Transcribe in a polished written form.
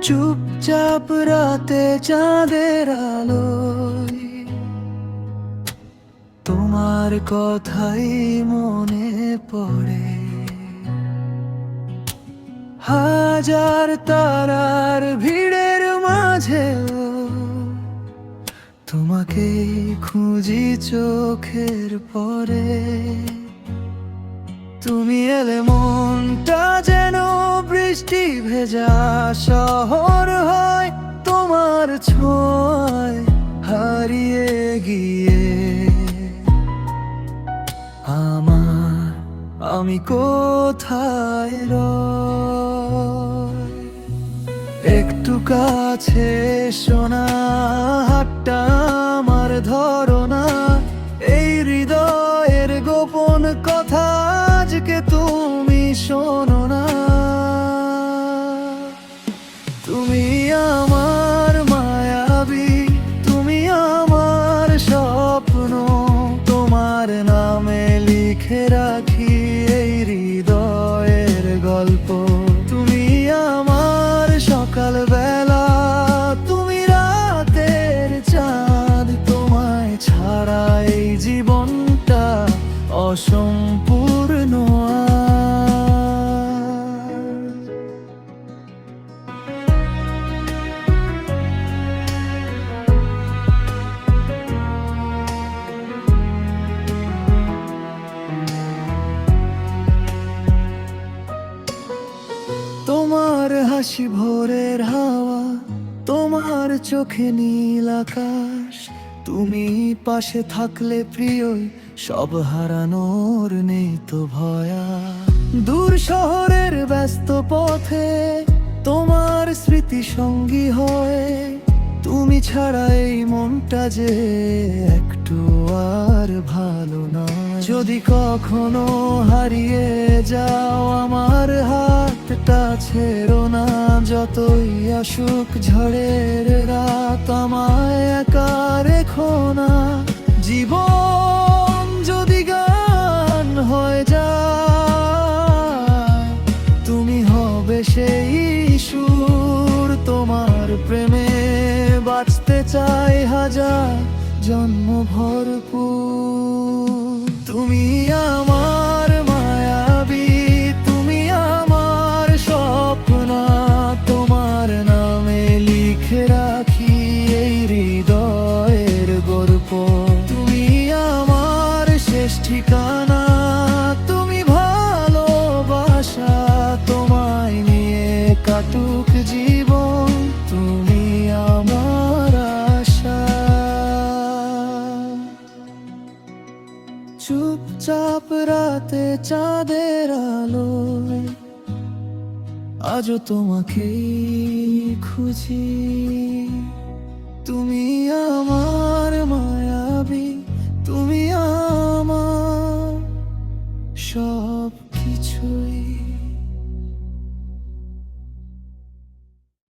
চুপচাপ রাতে চাঁদের আলোয় তোমার কথাই মনে পড়ে। হাজার তারার ভিড়ের মাঝেও তোমাকে খুঁজি চোখের পরে। তুমি এলে মনটা যেন বৃষ্টি ভেজা শহর হয় তোমার ছোঁয়ায় হারিয়ে গিয়ে। আমি কোথায় রই? একটু কাছে শোনা হাতটা আমার ধরো না, এই হৃদয়ের গোপন কথা আজকে তুমি শোনো না। তুমি আমার মায়াবী, তুমি আমার স্বপ্ন, তোমার নামে লিখে রাখি এই হৃদয়ের গল্প। তুমি আমার সকাল বেলা, তুমি রাতের চাঁদ, তোমায় ছাড়া এই জীবনটা অসম্পূর্ণ। তোমার হাসি ভোরের হাওয়া, তোমার চোখে নীল আকাশ, তুমি পাশে থাকলে প্রিয় সব হারানোর নেই তো ভয়া। দূর শহরের ব্যস্ত পথে তোমার স্মৃতি সঙ্গী হয়, তুমি ছাড়া এই মনটা যে একটু আর ভালো না। যদি কখনো হারিয়ে যাও আমার হাতটা ছেড়ো না, যতই আসুক ঝড়ের রাত আমায় একা রেখো না। জীবন যদি গান হয়ে যায়, তুমি হবে সেই সুর, তোমার প্রেমে বাঁচতে চাই হাজার জন্ম ভরপুর। তুমি আমার মায়াবী, তুমি আমার স্বপ্ন, তোমার নামে লিখে রাখি এই হৃদয়ের গল্প। তুমি আমার শেষ ঠিকানা, তুমি ভালোবাসা, তোমায় নিয়ে কাটুক জীবন, তুমি আমার আশা। চুপচাপ রাতে চাঁদের আলোয় আজও তোমাকেই খুঁজি, তুমি আমার